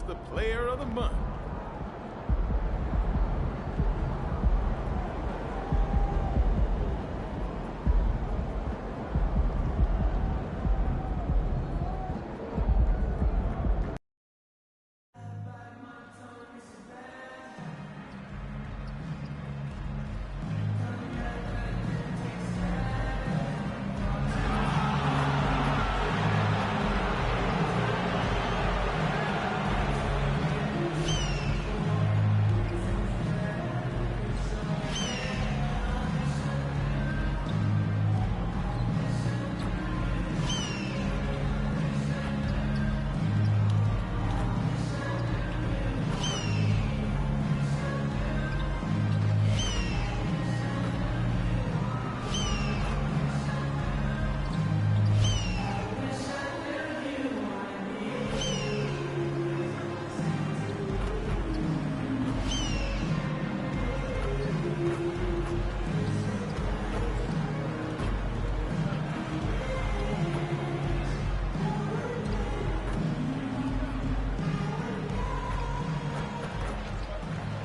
the Player of the Month.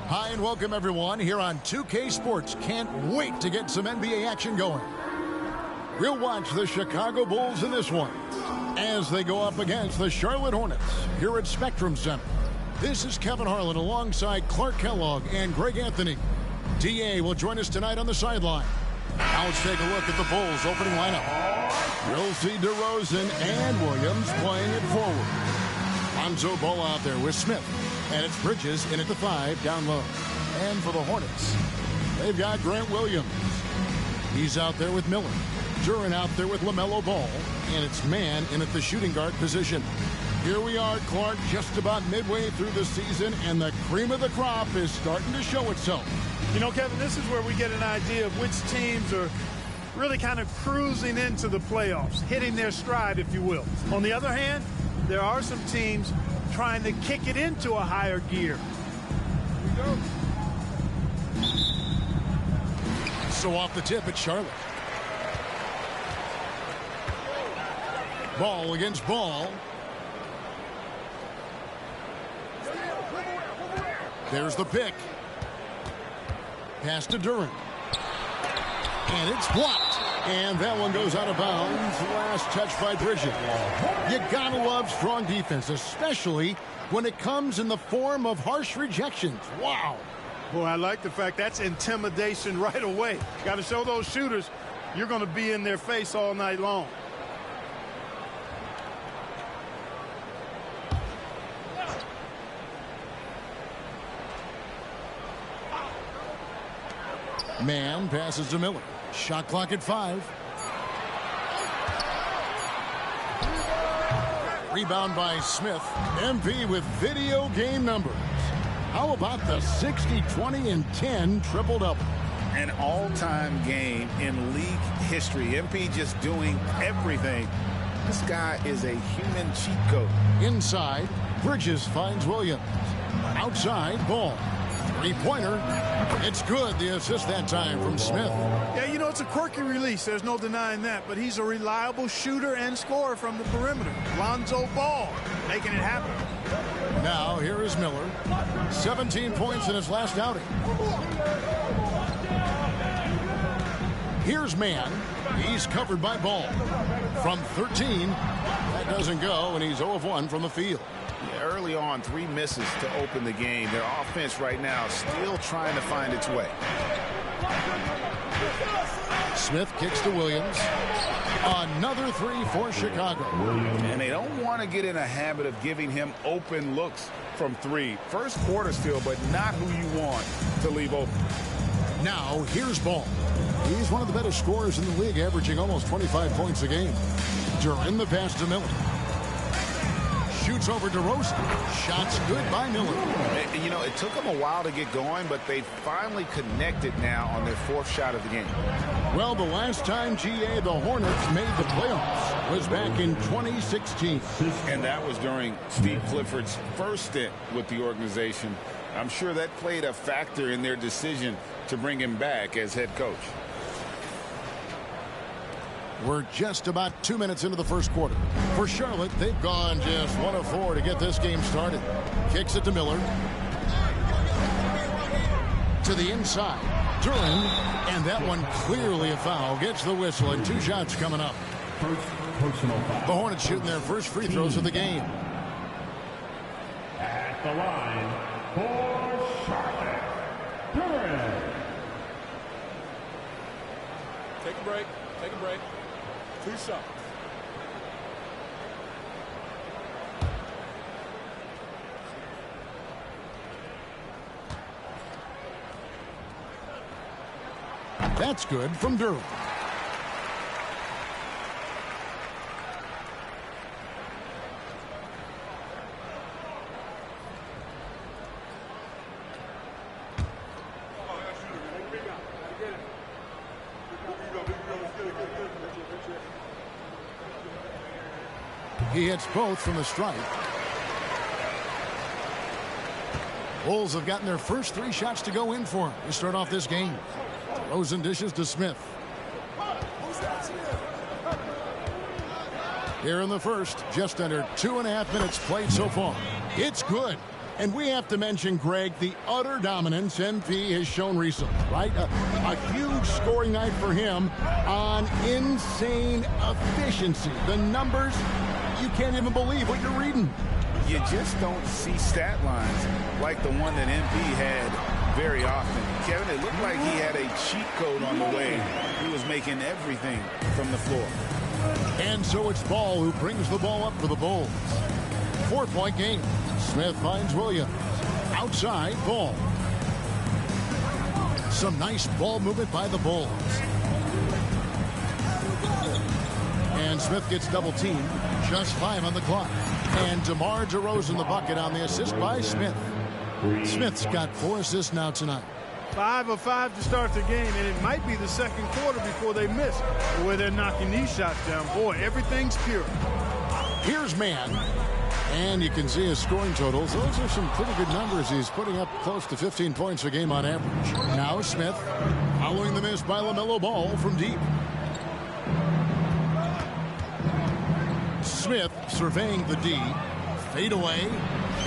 Hi and welcome everyone here on 2K Sports. Can't wait to get some NBA action going. We'll watch the Chicago Bulls in this one as they go up against the Charlotte Hornets here at Spectrum Center. This is Kevin Harlan alongside Clark Kellogg and Greg Anthony. DA will join us tonight on the sideline. Now let's take a look at the Bulls opening lineup. We'll see DeRozan and Williams playing it forward. Lonzo Ball out there with Smith. And it's Bridges in at the 5 down low. And for the Hornets, they've got Grant Williams. He's out there with Miller. Duren out there with LaMelo Ball. And it's Mann in at the shooting guard position. Here we are, Clark, just about midway through the season, and the cream of the crop is starting to show itself. You know, Kevin, this is where we get an idea of which teams are really kind of cruising into the playoffs, hitting their stride, if you will. On the other hand, there are some teams trying to kick it into a higher gear. Here we go. So off the tip, it's Charlotte. Ball against Ball. There's the pick. Pass to Duren. And it's blocked. And that one goes out of bounds. Last touch by Bridges. You gotta love strong defense, especially when it comes in the form of harsh rejections. Wow. Boy, I like the fact that's intimidation right away. Got to show those shooters you're going to be in their face all night long. Mann passes to Miller. Shot clock at 5. Rebound by Smith. MP with video game numbers. How about the 60, 20, and 10 triple-double? An all-time game in league history. MP just doing everything. This guy is a human cheat code. Inside, Bridges finds Williams. Outside, Ball. Three-pointer. It's good. The assist that time from Smith. Yeah, you know, it's a quirky release. There's no denying that. But he's a reliable shooter and scorer from the perimeter. Lonzo Ball making it happen. Now, here is Miller. 17 points in his last outing. Here's Mann. He's covered by Ball. From 13, that doesn't go, and he's 0 of 1 from the field. Yeah, early on, 3 misses to open the game. Their offense right now still trying to find its way. Smith kicks to Williams. Another 3 for Chicago. And they don't want to get in a habit of giving him open looks from 3. First quarter still, but not who you want to leave open. Now, here's Ball. He's one of the better scorers in the league, averaging almost 25 points a game. Duren the pass to Miller. Shoots over DeRozan. Shots good by Miller. You know, it took them a while to get going, but they finally connected now on their 4th shot of the game. Well, the last time, GA, the Hornets made the playoffs was back in 2016. And that was during Steve Clifford's first stint with the organization. I'm sure that played a factor in their decision to bring him back as head coach. We're just about 2 minutes into the first quarter. For Charlotte, they've gone just 1 of 4 to get this game started. Kicks it to Miller. To the inside. Duren, and that one clearly a foul. Gets the whistle, and 2 shots coming up. First personal foul. The Hornets shooting their first free throws of the game. At the line for Charlotte, Duren. Take a break. Take a break. 2 shots. That's good from Duren. He hits both from the stripe. Bulls have gotten their first 3 shots to go in for him to start off this game. DeRozan dishes to Smith. Here in the first, just under 2.5 minutes played so far. It's good. And we have to mention, Greg, the utter dominance MP has shown recently, right? A huge scoring night for him on insane efficiency. The numbers, you can't even believe what you're reading. You just don't see stat lines like the one that MP had very often. Kevin, it looked like he had a cheat code on the way. He was making everything from the floor. And so it's Ball who brings the ball up for the Bulls. 4-point game. Smith finds Williams. Outside, Ball. Some nice ball movement by the Bulls. And Smith gets double teamed. Just 5 on the clock. And DeMar DeRozan the bucket on the assist by Smith. Smith's got 4 assists now tonight. 5 of 5 to start the game, and it might be the second quarter before they miss, where they're knocking these shots down. Boy, everything's pure. Here's Mann. And you can see his scoring totals. Those are some pretty good numbers. He's putting up close to 15 points a game on average. Now Smith following the miss by LaMelo Ball from deep. Smith surveying the D. Fade away.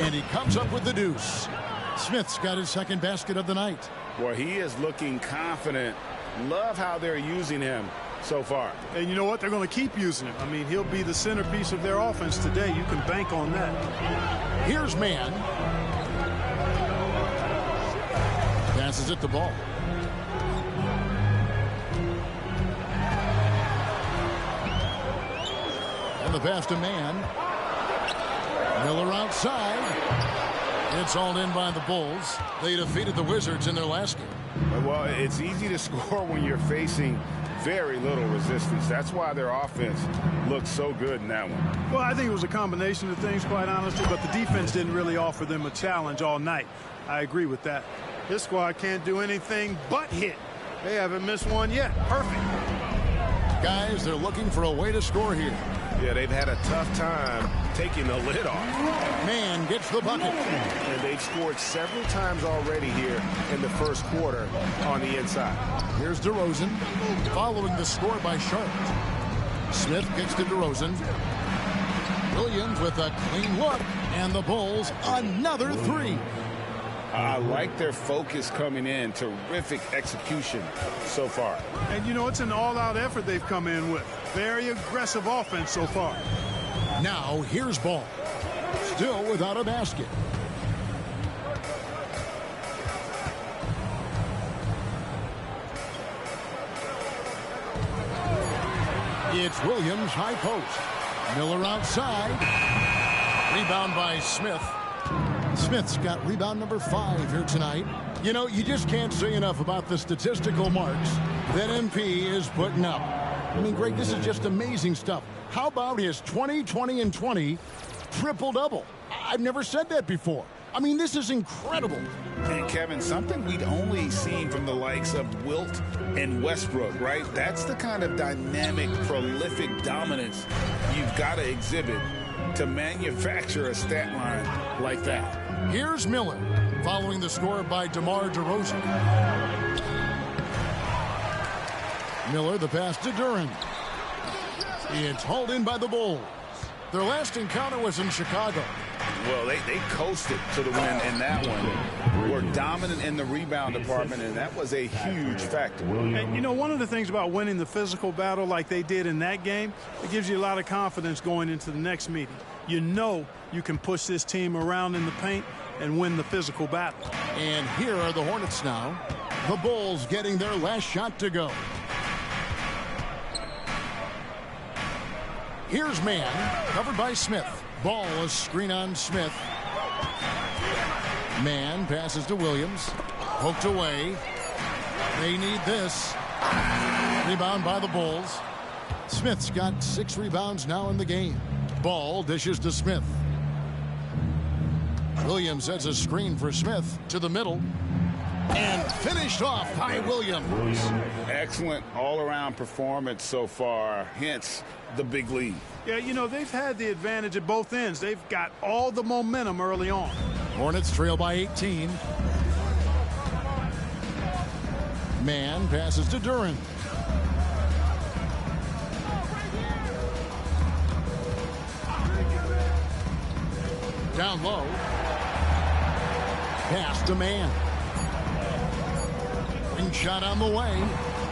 And he comes up with the deuce. Smith's got his second basket of the night. Boy, he is looking confident. Love how they're using him so far. And you know what? They're going to keep using him. I mean, he'll be the centerpiece of their offense today. You can bank on that. Here's Mann. Passes it to Ball. And the pass to Mann. Miller outside. It's hauled in by the Bulls. They defeated the Wizards in their last game. Well, it's easy to score when you're facing very little resistance. That's why their offense looked so good in that one. Well, I think it was a combination of things, quite honestly, but the defense didn't really offer them a challenge all night. I agree with that. This squad can't do anything but hit. They haven't missed one yet. Perfect. Guys, they're looking for a way to score here. Yeah, they've had a tough time taking the lid off. Mann gets the bucket. And they've scored several times already here in the first quarter on the inside. Here's DeRozan following the score by Charlotte. Smith kicks to DeRozan. Williams with a clean look. And the Bulls another 3. I like their focus coming in. Terrific execution so far. And, you know, it's an all-out effort they've come in with. Very aggressive offense so far. Now, here's Ball. Still without a basket. It's Williams, high post. Miller outside. Rebound by Smith. Smith's got rebound number 5 here tonight. You know, you just can't say enough about the statistical marks that MP is putting up. I mean, Greg, this is just amazing stuff. How about his 20, 20, and 20 triple-double? I've never said that before. I mean, this is incredible. And, Kevin, something we'd only seen from the likes of Wilt and Westbrook, right? That's the kind of dynamic, prolific dominance you've got to exhibit to manufacture a stat line like that. Here's Miller following the score by DeMar DeRozan. Miller, the pass to Duren. It's hauled in by the Bulls. Their last encounter was in Chicago. Well, they coasted to the win in that one. Were dominant in the rebound department, and that was a huge factor. And, you know, one of the things about winning the physical battle like they did in that game, it gives you a lot of confidence going into the next meeting. You know you can push this team around in the paint and win the physical battle. And here are the Hornets now. The Bulls getting their last shot to go. Here's man, covered by Smith. Ball is screen on Smith. Man passes to Williams. Poked away. They need this. Rebound by the Bulls. Smith's got 6 rebounds now in the game. Ball dishes to Smith. Williams sets a screen for Smith to the middle. And finished off by Williams. Excellent all-around performance so far, hence the big lead. Yeah, you know, they've had the advantage at both ends. They've got all the momentum early on. Hornets trail by 18. Man passes to Duren. Down low. Pass to Man. Wing shot on the way.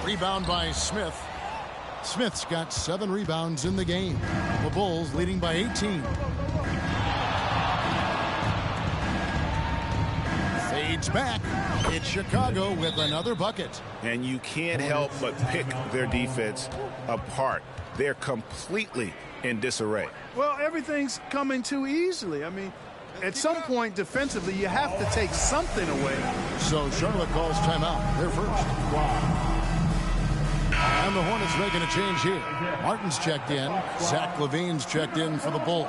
Rebound by Smith. Smith's got 7 rebounds in the game. The Bulls leading by 18. Fades back. It's Chicago with another bucket. And you can't help but pick their defense apart. They're completely in disarray. Well, everything's coming too easily. I mean, at some point defensively, you have to take something away. So Charlotte calls timeout. They're first. And the Hornets making a change here. Martin's checked in. Zach LaVine's checked in for the Bulls.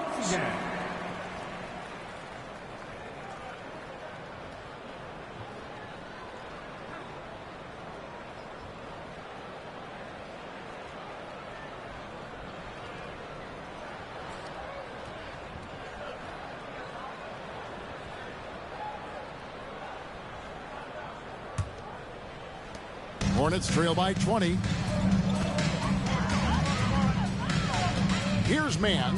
Hornets trail by 20. Here's Man.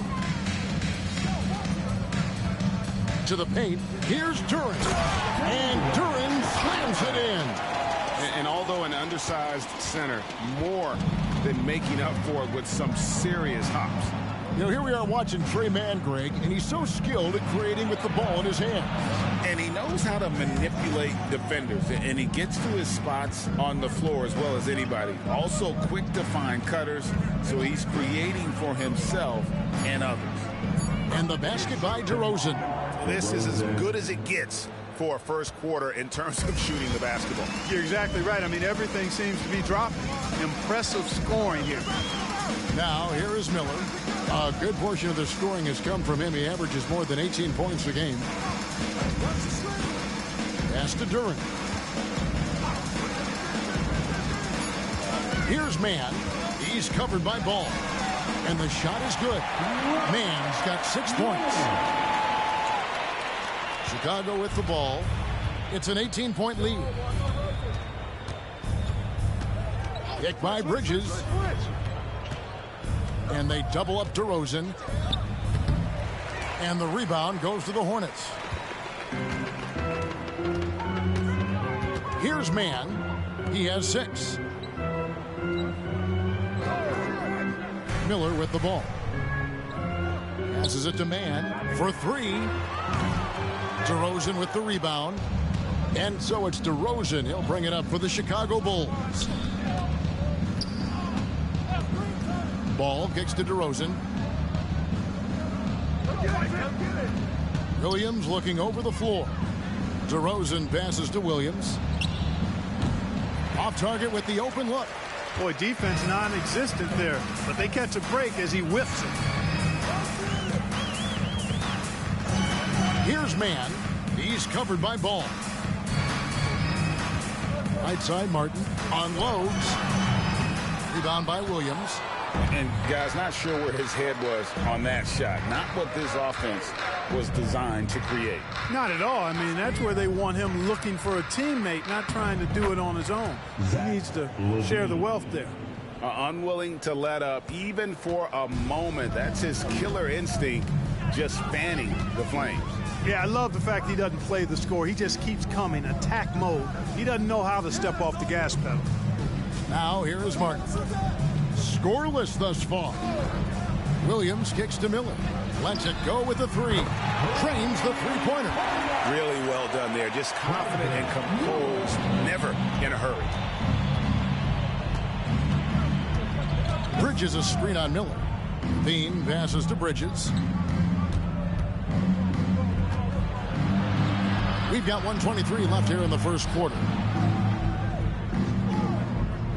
To the paint. Here's Duren. And Duren slams it in. And although an undersized center, more than making up for it with some serious hops. You know, here we are watching Tre Mann, Greg, and he's so skilled at creating with the ball in his hands. And he knows how to manipulate defenders, and he gets to his spots on the floor as well as anybody. Also quick to find cutters, so he's creating for himself and others. And the basket by DeRozan. This is as good as it gets for a first quarter in terms of shooting the basketball. You're exactly right. I mean, everything seems to be dropping. Impressive scoring here. Now, here is Miller. A good portion of the scoring has come from him. He averages more than 18 points a game. Pass to Duren. Here's Man. He's covered by Ball. And the shot is good. Man's got 6 points. Chicago with the ball. It's an 18-point lead. Kick by Bridges. And they double up DeRozan. And the rebound goes to the Hornets. Here's Man. He has 6. Miller with the ball. Passes it to Man for 3. DeRozan with the rebound. And so it's DeRozan. He'll bring it up for the Chicago Bulls. Ball kicks to DeRozan. Williams looking over the floor. DeRozan passes to Williams. Off target with the open look. Boy, defense non-existent there, but they catch a break as he whips it. Here's Man. He's covered by Ball. Right side, Martin unloads. Rebound by Williams. And guys, not sure where his head was on that shot. Not what this offense was designed to create. Not at all. I mean, that's where they want him looking for a teammate, not trying to do it on his own. He needs to share the wealth there. unwilling to let up even for a moment. That's his killer instinct, just fanning the flames. Yeah, I love the fact he doesn't play the score. He just keeps coming, attack mode. He doesn't know how to step off the gas pedal. Now here is Martin. Scoreless thus far. Williams kicks to Miller. Lets it go with the three. Trains the three-pointer. Really well done there. Just confident and composed. Never in a hurry. Bridges a screen on Miller. Bean passes to Bridges. We've got 1:23 left here in the first quarter.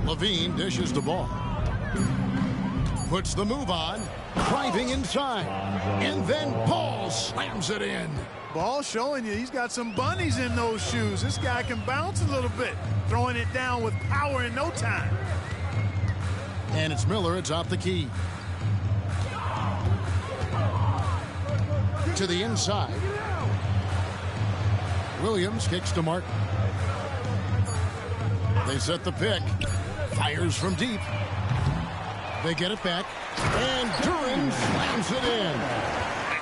Levine dishes the ball. Puts the move on. Driving inside. And then Paul slams it in. Ball showing you he's got some bunnies in those shoes. This guy can bounce a little bit. Throwing it down with power in no time. And it's Miller atop the key. To the inside. Williams kicks to Martin. They set the pick. Fires from deep. They get it back. And Duren slams it in.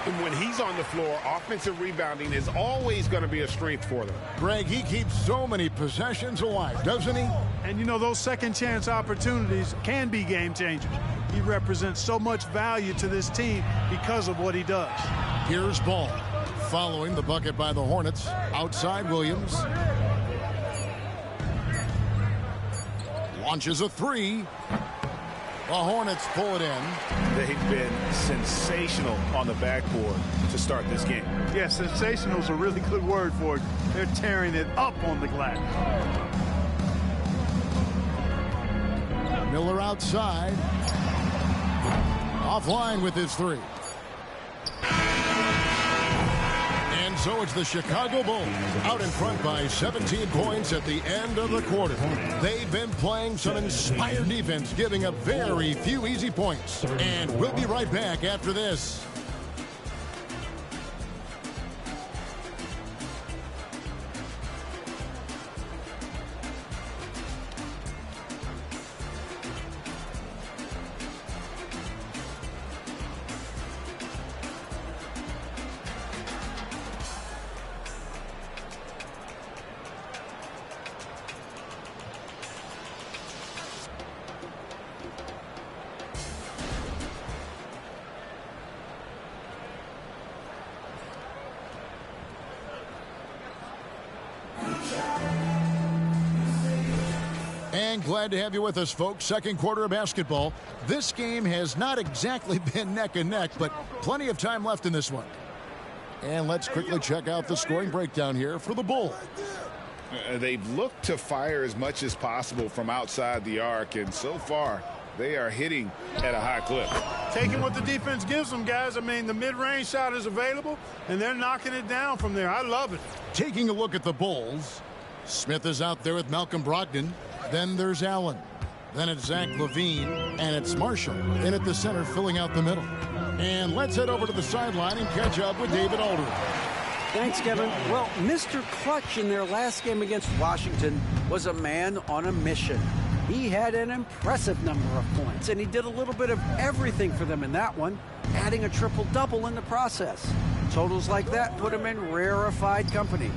And when he's on the floor, offensive rebounding is always going to be a strength for them. Greg, he keeps so many possessions alive, doesn't he? And you know, those second chance opportunities can be game changers. He represents so much value to this team because of what he does. Here's Ball. Following the bucket by the Hornets. Outside Williams. Launches a three. The Hornets pull it in. They've been sensational on the backboard to start this game. Yeah, sensational is a really good word for it. They're tearing it up on the glass. Miller outside. Offline with his three. And so it's the Chicago Bulls out in front by 17 points at the end of the quarter. They've been playing some inspired defense, giving up very few easy points. And we'll be right back after this. And glad to have you with us, folks. Second quarter of basketball. This game has not exactly been neck and neck, but plenty of time left in this one. And let's quickly check out the scoring breakdown here for the Bulls. They've looked to fire as much as possible from outside the arc, and so far they are hitting at a high clip. Taking what the defense gives them, guys. I mean, the mid-range shot is available, and they're knocking it down from there. I love it. Taking a look at the Bulls, Smith is out there with Malcolm Brogdon. Then there's Allen. Then it's Zach LaVine, and it's Marshall in at the center, filling out the middle. And let's head over to the sideline and catch up with David Aldridge. Thanks, Kevin. Well, Mr. Clutch in their last game against Washington was a man on a mission. He had an impressive number of points, and he did a little bit of everything for them in that one, adding a triple-double in the process. Totals like that put him in rarefied company.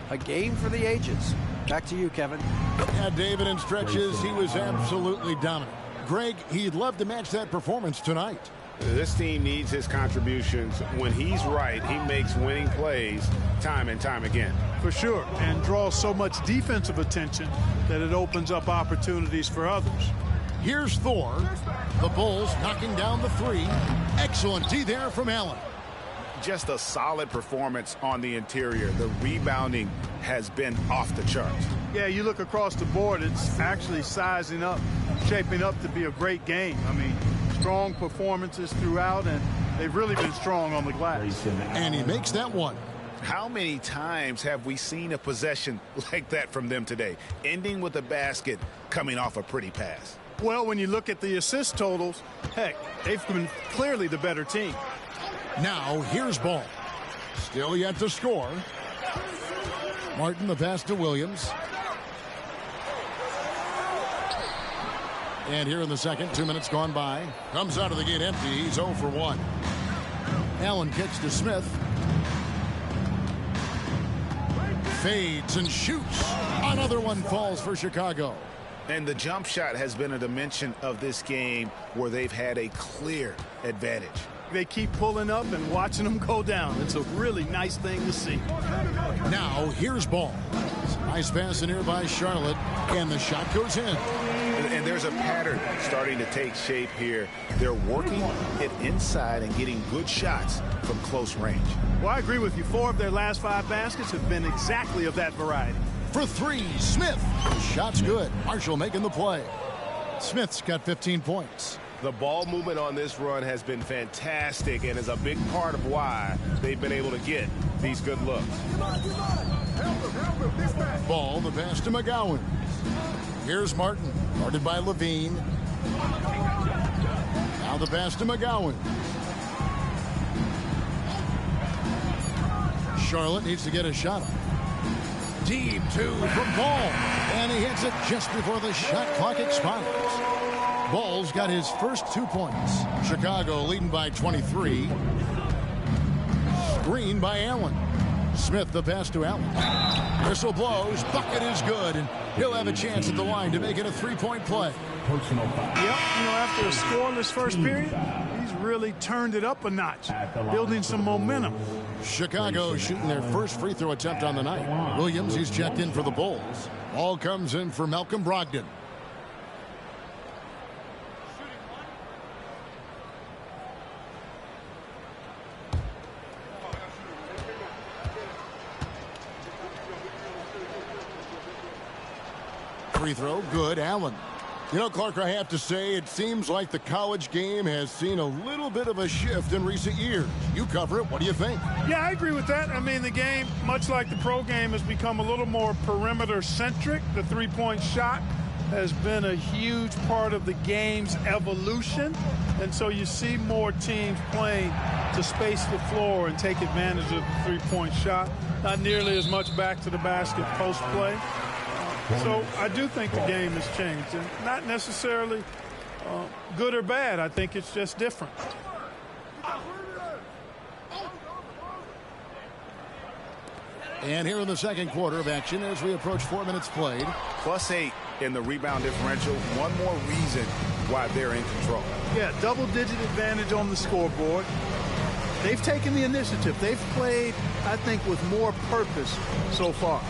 A game for the ages. Back to you, Kevin. Yeah, David, in stretches, he was absolutely dominant. Greg, he'd love to match that performance tonight. This team needs his contributions. When he's right, he makes winning plays time and time again. For sure, and draws so much defensive attention that it opens up opportunities for others. Here's Thor. The Bulls knocking down the three. Excellent D there from Allen. Just a solid performance on the interior. The rebounding has been off the charts. Yeah, you look across the board, it's actually sizing up, shaping up to be a great game. I mean, strong performances throughout, and they've really been strong on the glass. And he makes that one. How many times have we seen a possession like that from them today, ending with a basket coming off a pretty pass? Well, when you look at the assist totals, heck, they've been clearly the better team. Now, here's Ball. Still yet to score. Martin, the pass to Williams. And here in the second, 2 minutes gone by. Comes out of the gate empty. He's 0 for 1. Allen kicks to Smith. Fades and shoots. Another one falls for Chicago. And the jump shot has been a dimension of this game where they've had a clear advantage. They keep pulling up and watching them go down. It's a really nice thing to see. Now here's ball. Nice pass in here by Charlotte, and the shot goes in. And there's a pattern starting to take shape here. They're working it inside and getting good shots from close range. Well, I agree with you. 4 of their last 5 baskets have been exactly of that variety. For 3, Smith. The shot's good. Marshall making the play. Smith's got 15 points. The ball movement on this run has been fantastic and is a big part of why they've been able to get these good looks. Ball, the pass to McGowan. Here's Martin, guarded by Levine. Now the pass to McGowan. Charlotte needs to get a shot up. Deep 2 from Ball, and he hits it just before the shot clock expires. Ball's got his first 2 points. Chicago leading by 23. Screen by Allen. Smith the pass to Allen. Whistle blows. Bucket is good, and he'll have a chance at the line to make it a 3-point play. Personal foul. Yep, after a scoreless first period, he's really turned it up a notch, building some momentum. Chicago shooting their first free throw attempt on the night. Williams, he's checked in for the Bulls. Ball comes in for Malcolm Brogdon. Free throw, good. Allen. You know, Clark, I have to say, it seems like the college game has seen a little bit of a shift in recent years. You cover it. What do you think? Yeah, I agree with that. I mean, the game, much like the pro game, has become a little more perimeter-centric. The three-point shot has been a huge part of the game's evolution. And so you see more teams playing to space the floor and take advantage of the three-point shot. Not nearly as much back to the basket post-play. So I do think the game has changed, and not necessarily good or bad. I think it's just different. And here in the second quarter of action as we approach 4 minutes played. +8 in the rebound differential. One more reason why they're in control. Yeah, double-digit advantage on the scoreboard. They've taken the initiative. They've played, I think, with more purpose so far.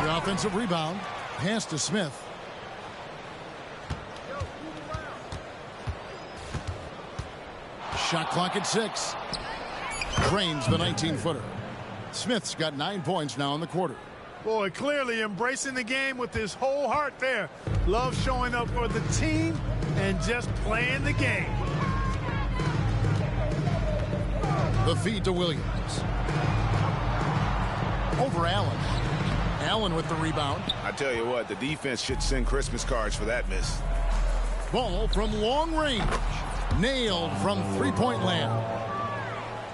The offensive rebound. Pass to Smith. Shot clock at 6. Drains the 19-footer. Smith's got 9 points now in the quarter. Boy, clearly embracing the game with his whole heart there. Love showing up for the team and just playing the game. The feed to Williams. Over Allen. Allen with the rebound. I tell you what, the defense should send Christmas cards for that miss. Ball from long range. Nailed from three-point land.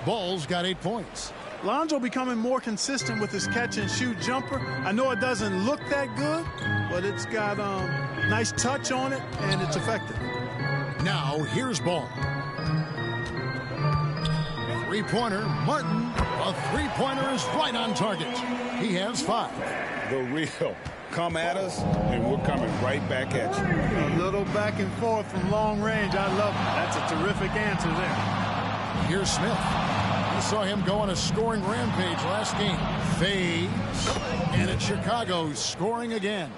Ball's got 8 points. Lonzo becoming more consistent with his catch-and-shoot jumper. I know it doesn't look that good, but it's got nice touch on it, and it's effective. Now, here's Ball. Three-pointer, Martin. A three-pointer is right on target. He has 5. The real. Come at us, and we're coming right back at you. A little back and forth from long range. I love it. That's a terrific answer there. Here's Smith. You saw him go on a scoring rampage last game. Fades. And it's Chicago scoring again.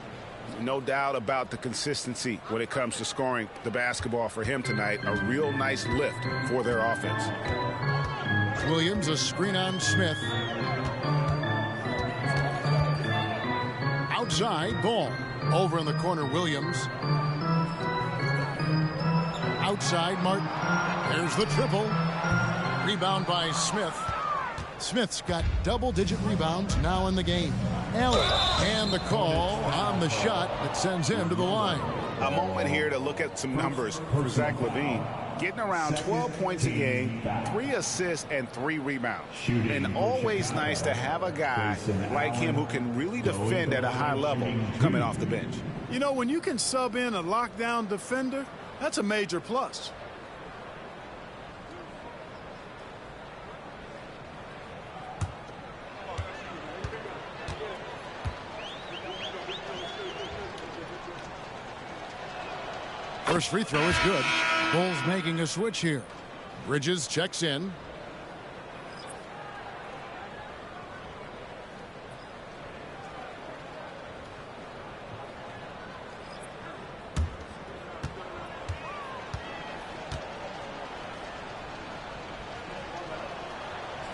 No doubt about the consistency when it comes to scoring the basketball for him tonight. A real nice lift for their offense. Williams, a screen on Smith. Outside, Ball. Over in the corner, Williams. Outside, Martin. There's the triple. Rebound by Smith. Smith's got double-digit rebounds now in the game. Allen, and the call on the shot that sends him to the line. A moment here to look at some numbers for Zach LaVine. getting around 12 points a game, 3 assists, and 3 rebounds. And always nice to have a guy like him who can really defend at a high level coming off the bench. You know, when you can sub in a lockdown defender, that's a major plus. First free throw is good. Bulls making a switch here. Bridges checks in.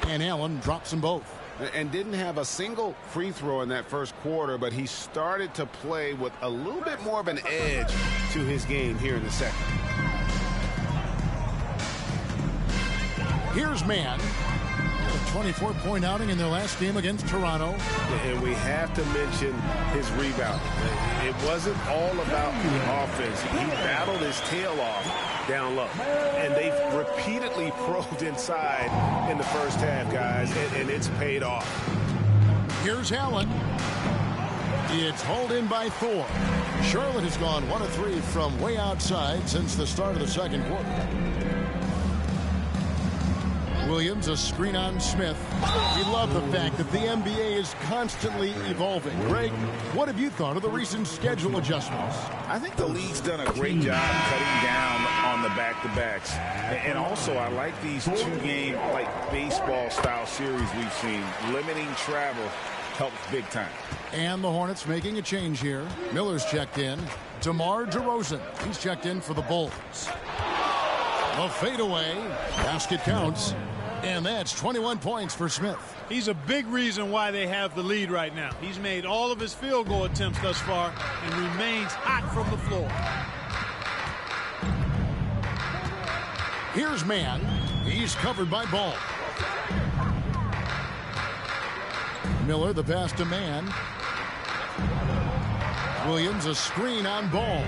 And Allen drops them both. And didn't have a single free throw in that first quarter, but he started to play with a little bit more of an edge to his game here in the second. Here's Mann. A 24-point outing in their last game against Toronto. And we have to mention his rebounding. It wasn't all about the offense. He battled his tail off down low. And they've repeatedly probed inside in the first half, guys, and it's paid off. Here's Allen. It's hauled in by Thor. Charlotte has gone 1 of 3 from way outside since the start of the second quarter. Williams, a screen on Smith. We love the fact that the NBA is constantly evolving. Greg, what have you thought of the recent schedule adjustments? I think the league's done a great job cutting down on the back-to-backs. And also, I like these two-game, like baseball-style series we've seen. Limiting travel helps big time. And the Hornets making a change here. Miller's checked in. DeMar DeRozan, he's checked in for the Bulls. A fadeaway. Basket counts. And that's 21 points for Smith. He's a big reason why they have the lead right now. He's made all of his field goal attempts thus far and remains hot from the floor. Here's Mann. He's covered by Ball. Miller, the pass to Mann. Williams, a screen on Ball.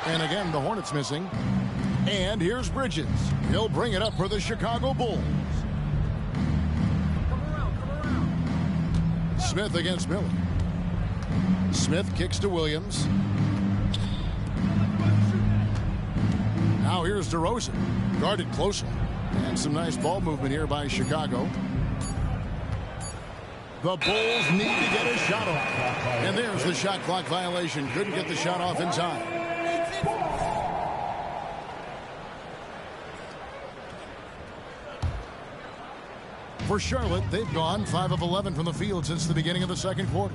And again, the Hornets missing. And here's Bridges. He'll bring it up for the Chicago Bulls. Smith against Miller. Smith kicks to Williams. Now here's DeRozan. Guarded closely. And some nice ball movement here by Chicago. The Bulls need to get a shot off. And there's the shot clock violation. Couldn't get the shot off in time. For Charlotte, they've gone 5 of 11 from the field since the beginning of the second quarter.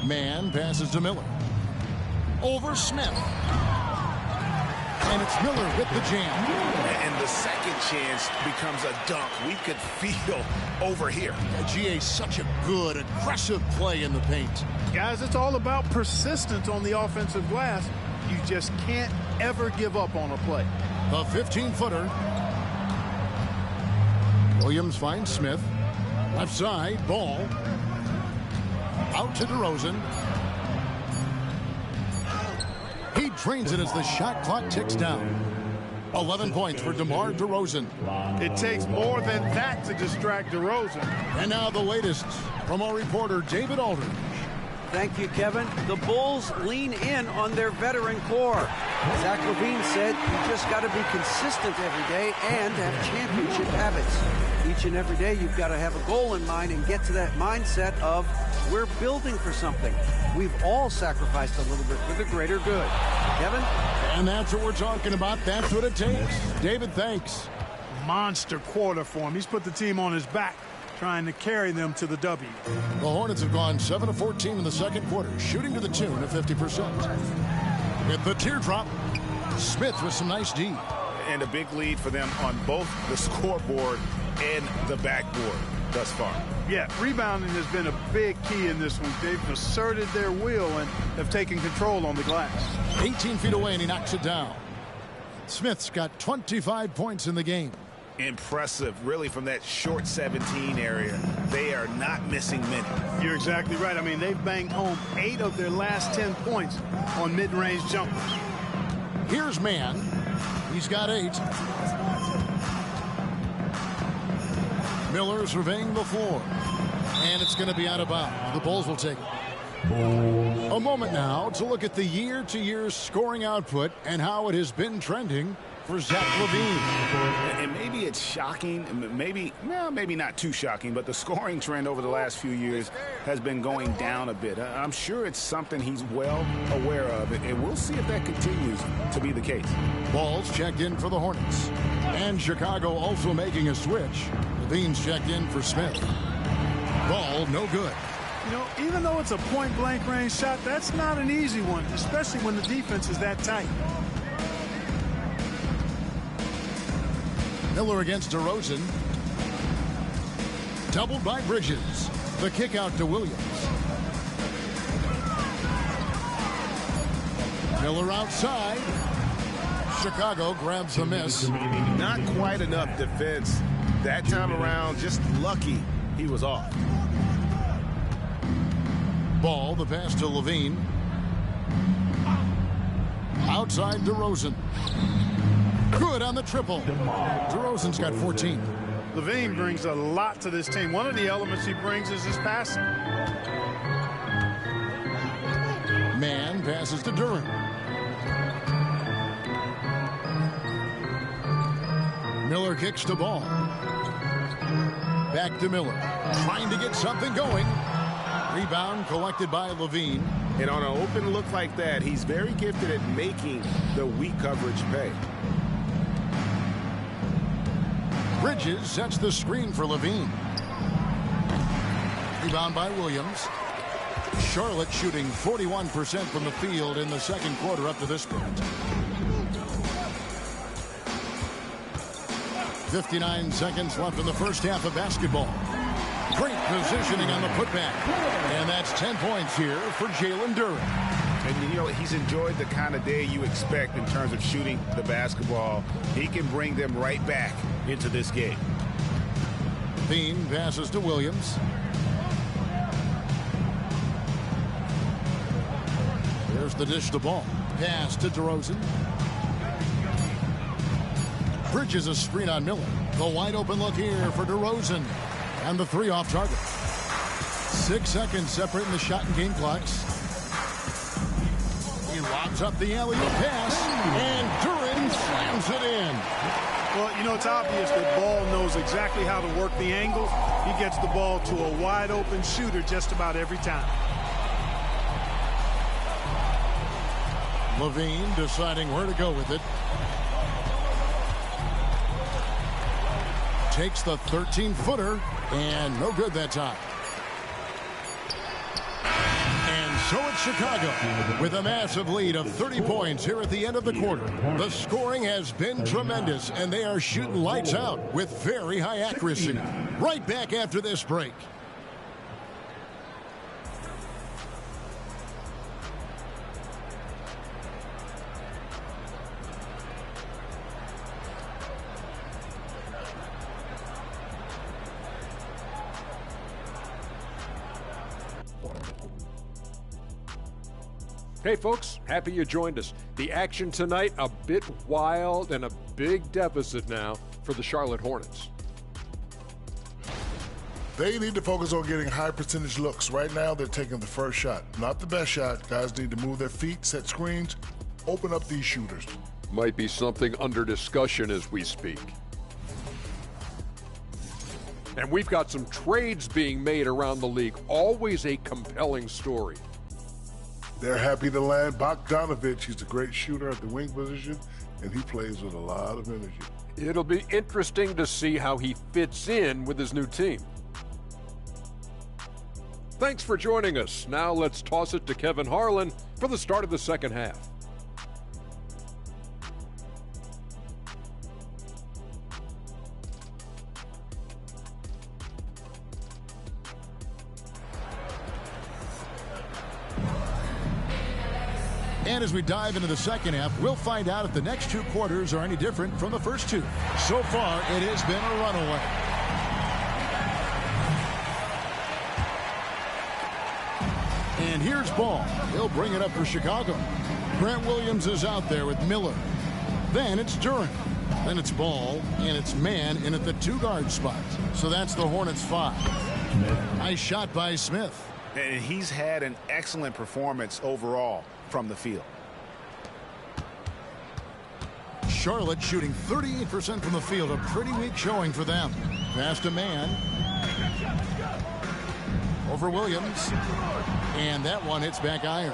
Mann passes to Miller. Over Smith. And it's Miller with the jam. And the second chance becomes a dunk. We could feel over here. GA, such a good, aggressive play in the paint. Guys, it's all about persistence on the offensive glass. You just can't ever give up on a play. The 15-footer. Williams finds Smith. Left side, Ball. Out to DeRozan. He drains it as the shot clock ticks down. 11 points for DeMar DeRozan. It takes more than that to distract DeRozan. And now the latest from our reporter, David Aldridge. Thank you, Kevin. The Bulls lean in on their veteran core. Zach LaVine said you just got to be consistent every day and have championship habits. Each and every day you've got to have a goal in mind and get to that mindset of we're building for something. We've all sacrificed a little bit for the greater good. Kevin? And that's what we're talking about. That's what it takes. David, thanks. Monster quarter for him. He's put the team on his back, trying to carry them to the W. The Hornets have gone 7 of 14 in the second quarter, shooting to the tune of 50%. With the teardrop, Smith with some nice D. And a big lead for them on both the scoreboard and the backboard thus far. Yeah, rebounding has been a big key in this one. They've asserted their will and have taken control on the glass. 18 feet away, and he knocks it down. Smith's got 25 points in the game. impressive, really, from that short 17 area. They are not missing many. You're exactly right. I mean, they've banged home 8 of their last 10 points on mid-range jumpers. Here's Mann. He's got 8. Miller surveying the floor. And it's going to be out of bounds. The Bulls will take it. A moment now to look at the year-to-year scoring output and how it has been trending for Zach LaVine. And maybe it's shocking, maybe not too shocking, but the scoring trend over the last few years has been going down a bit. I'm sure it's something he's well aware of, and we'll see if that continues to be the case. Ball's checked in for the Hornets. And Chicago also making a switch. LaVine's checked in for Smith. Ball no good. You know, even though it's a point-blank range shot, that's not an easy one, especially when the defense is that tight. Miller against DeRozan. Doubled by Bridges. The kick out to Williams. Miller outside. Chicago grabs the miss. Not quite enough defense that time around. Just lucky he was off. Ball, the pass to LaVine. Outside DeRozan. Good on the triple. DeRozan's got 14. LaVine brings a lot to this team. One of the elements he brings is his passing. Mann passes to Durant. Miller kicks to Ball. Back to Miller. Trying to get something going. Rebound collected by LaVine. And on an open look like that, he's very gifted at making the weak coverage pay. Bridges sets the screen for LaVine. Rebound by Williams. Charlotte shooting 41% from the field in the second quarter up to this point. 59 seconds left in the first half of basketball. Great positioning on the putback. And that's 10 points here for Jalen Duren. And, you know, he's enjoyed the kind of day you expect in terms of shooting the basketball. He can bring them right back into this game. Bean passes to Williams. There's the dish to Ball. Pass to DeRozan. Bridges a screen on Miller. The wide open look here for DeRozan. And the 3 off target. 6 seconds separating the shot and game clocks. He lobs up the alley-oop pass. And Duren slams it in. Well, you know, it's obvious that Ball knows exactly how to work the angles. He gets the ball to a wide open shooter just about every time. LaVine deciding where to go with it. Takes the 13-footer, and no good that time. And so it's Chicago with a massive lead of 30 points here at the end of the quarter. The scoring has been tremendous, and they are shooting lights out with very high accuracy. Right back after this break. Hey folks, happy you joined us. The action tonight, a bit wild and a big deficit now for the Charlotte Hornets. They need to focus on getting high percentage looks. Right now, they're taking the first shot. Not the best shot. Guys need to move their feet, set screens, open up these shooters. Might be something under discussion as we speak. And we've got some trades being made around the league. Always a compelling story. They're happy to land Bogdanovic. He's a great shooter at the wing position, and he plays with a lot of energy. It'll be interesting to see how he fits in with his new team. Thanks for joining us. Now let's toss it to Kevin Harlan for the start of the second half. And as we dive into the second half, we'll find out if the next 2 quarters are any different from the first 2. So far, it has been a runaway. And here's Ball. He'll bring it up for Chicago. Grant Williams is out there with Miller. Then it's Duren. Then it's Ball, and it's Mann in at the 2-guard spot. So that's the Hornets 5. Nice shot by Smith. And he's had an excellent performance overall from the field. Charlotte shooting 38% from the field. A pretty weak showing for them. Pass to Mann. Over Williams. And that one hits back iron.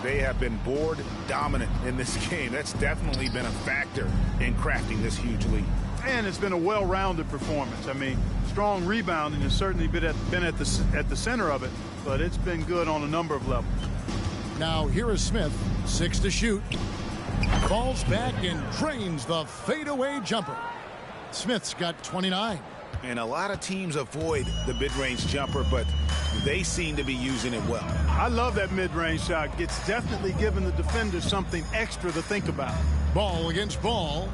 They have been board dominant in this game. That's definitely been a factor in crafting this huge lead. And it's been a well-rounded performance. I mean, strong rebounding has certainly been at the center of it, but it's been good on a number of levels. Now here is Smith, 6 to shoot. Falls back and drains the fadeaway jumper. Smith's got 29. And a lot of teams avoid the mid-range jumper, but they seem to be using it well. I love that mid-range shot. It's definitely given the defender something extra to think about. Ball against Ball.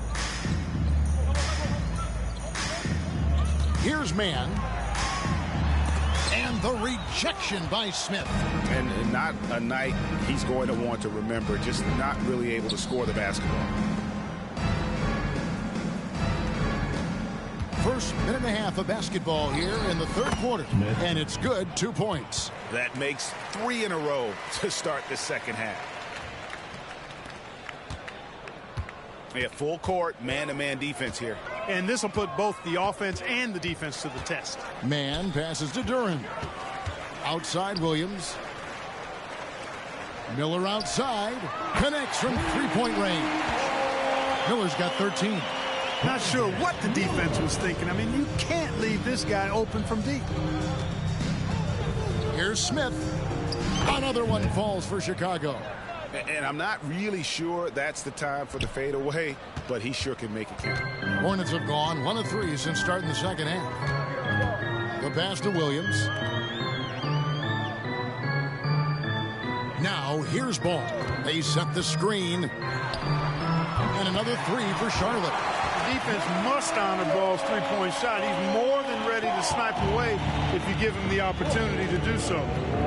Here's Mann. And the rejection by Smith. And not a night he's going to want to remember, just not really able to score the basketball. First minute and a half of basketball here in the third quarter. And it's good, 2 points. That makes 3 in a row to start the second half. They have full court, man-to-man defense here. And this will put both the offense and the defense to the test. Mann passes to Duren. Outside Williams. Miller outside. Connects from 3-point range. Miller's got 13. Not sure what the defense was thinking. I mean, you can't leave this guy open from deep. Here's Smith. Another one falls for Chicago. And I'm not really sure that's the time for the fadeaway, but he sure can make it count. Hornets have gone 1 of 3 since starting the second half. The pass to Williams. Now here's Ball. They set the screen. And another 3 for Charlotte. Defense must honor Ball's 3-point shot. He's more than ready to snipe away if you give him the opportunity to do so.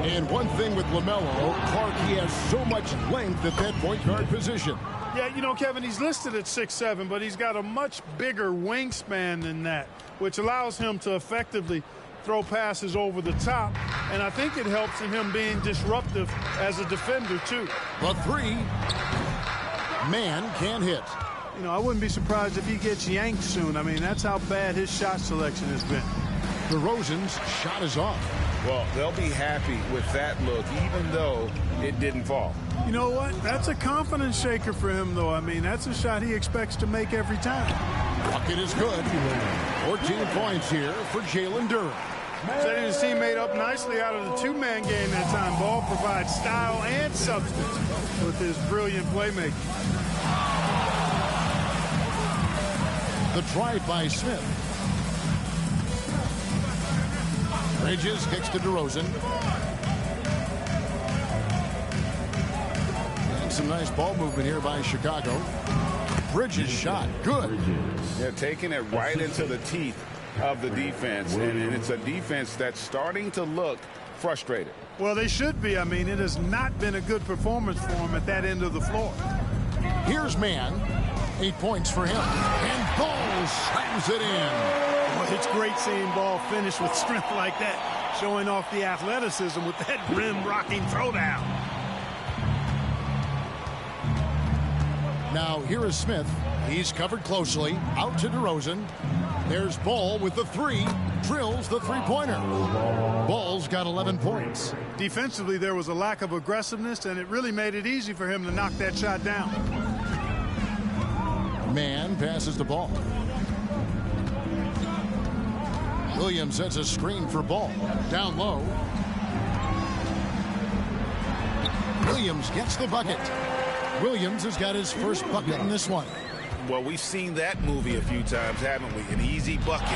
And one thing with LaMelo, Clark, he has so much length at that point guard position. Yeah, you know, Kevin, he's listed at 6'7", but he's got a much bigger wingspan than that, which allows him to effectively throw passes over the top. And I think it helps in him being disruptive as a defender, too. The 3. Mann can't hit. You know, I wouldn't be surprised if he gets yanked soon. I mean, that's how bad his shot selection has been. DeRozan's shot is off. Well, they'll be happy with that look, even though it didn't fall. You know what? That's a confidence shaker for him, though. I mean, that's a shot he expects to make every time. Bucket is good. 14 points here for Jalen Duren. Setting his teammate up nicely out of the 2-man game that time. Ball provides style and substance with his brilliant playmaking. The drive by Smith. Bridges kicks to DeRozan. And some nice ball movement here by Chicago. Bridges shot. Good. Yeah, taking it right into the teeth of the defense. And it's a defense that's starting to look frustrated. Well, they should be. I mean, it has not been a good performance for him at that end of the floor. Here's Mann. 8 points for him. And Ball slams it in. Well, it's great seeing Ball finish with strength like that, showing off the athleticism with that rim-rocking throwdown. Now, here is Smith. He's covered closely. Out to DeRozan. There's Ball with the 3. Drills the 3-pointer. Ball's got 11 points. Defensively, there was a lack of aggressiveness, and it really made it easy for him to knock that shot down. Mann passes the ball. Williams sets a screen for Ball. Down low. Williams gets the bucket. Williams has got his first bucket in this one. Well, we've seen that movie a few times, haven't we? An easy bucket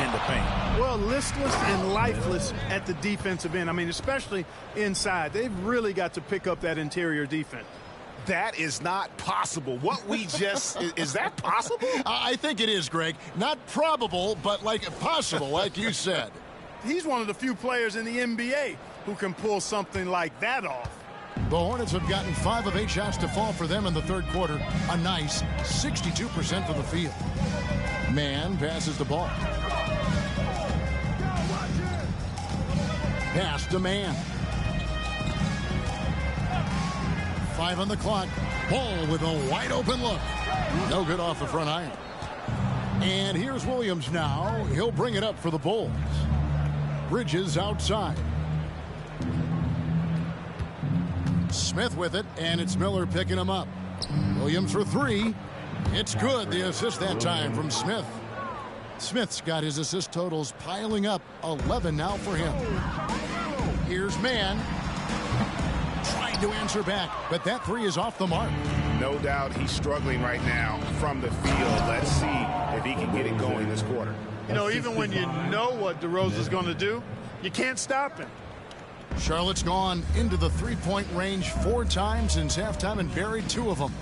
in the paint. Well, listless and lifeless at the defensive end. I mean, especially inside. They've really got to pick up that interior defense. That is not possible. What we just, is that possible? I think it is, Greg. Not probable, but like possible, like you said. He's one of the few players in the NBA who can pull something like that off. The Hornets have gotten 5 of 8 shots to fall for them in the third quarter. A nice 62% from the field. Mann passes the ball. Pass to Mann. 5 on the clock. Ball with a wide open look. No good off the front iron. And here's Williams now. He'll bring it up for the Bulls. Bridges outside. Smith with it, and it's Miller picking him up. Williams for 3. It's good. The assist that time from Smith. Smith's got his assist totals piling up. 11 now for him. Here's Mann. Trying to answer back, but that 3 is off the mark. No doubt he's struggling right now from the field. Let's see if he can get it going this quarter. You know, even when you know what DeRozan's going to do, you can't stop him. Charlotte's gone into the three-point range 4 times since halftime and buried 2 of them.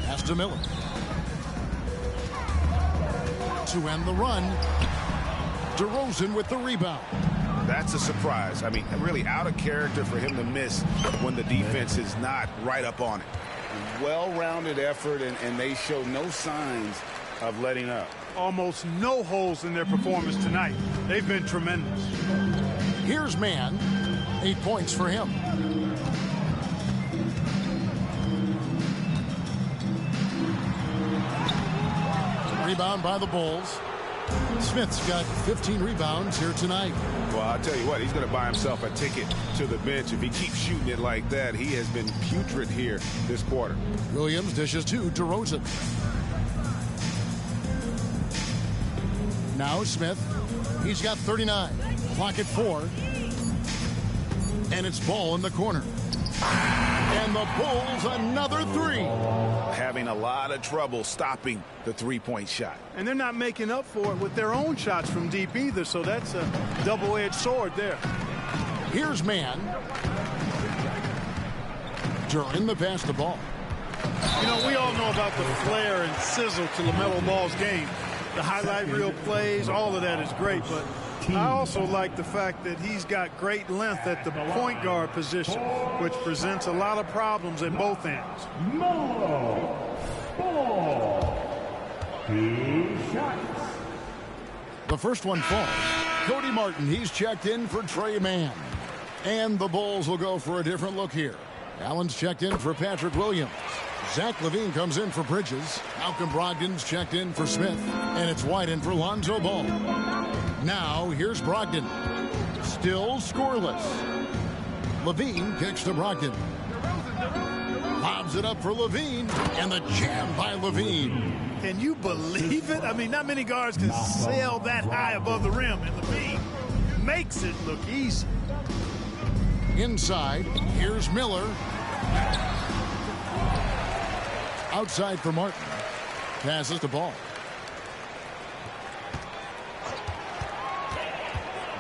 Pass to Miller. To end the run, DeRozan with the rebound. That's a surprise. I mean, really out of character for him to miss when the defense is not right up on it. Well-rounded effort, and they show no signs of letting up. Almost no holes in their performance tonight. They've been tremendous. Here's Mann. 8 points for him. Rebound by the Bulls. Smith's got 15 rebounds here tonight. Well, I'll tell you what, he's going to buy himself a ticket to the bench. If he keeps shooting it like that, he has been putrid here this quarter. Williams dishes to DeRozan. Now Smith. He's got 39. Clock at 4. And it's Ball in the corner. And the Bulls another 3. Having a lot of trouble stopping the three-point shot. And they're not making up for it with their own shots from deep either, so that's a double-edged sword there. Here's Mann. During the pass to Ball. You know, we all know about the flair and sizzle to LaMelo Ball's game. The highlight reel plays, all of that is great, but I also like the fact that he's got great length at the point guard position, which presents a lot of problems at both ends. LaMelo Ball. 2 shots. The first one falls. Cody Martin, he's checked in for Trey Mann. And the Bulls will go for a different look here. Allen's checked in for Patrick Williams. Zach LaVine comes in for Bridges. Malcolm Brogdon's checked in for Smith. And it's White in for Lonzo Ball. Now, here's Brogdon. Still scoreless. LaVine kicks to Brogdon. Lobs it up for LaVine. And the jam by LaVine. Can you believe it? I mean, not many guards can sail that high above the rim. And LaVine makes it look easy. Inside, here's Miller. Outside for Martin. Passes the ball.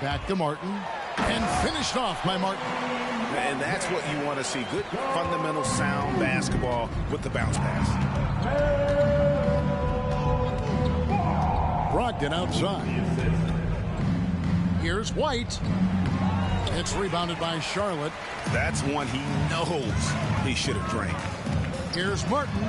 Back to Martin. And finished off by Martin. And that's what you want to see. Good, fundamental, sound basketball with the bounce pass. Brogdon outside. Here's White. It's rebounded by Charlotte. That's one he knows he should have drained. Here's Martin.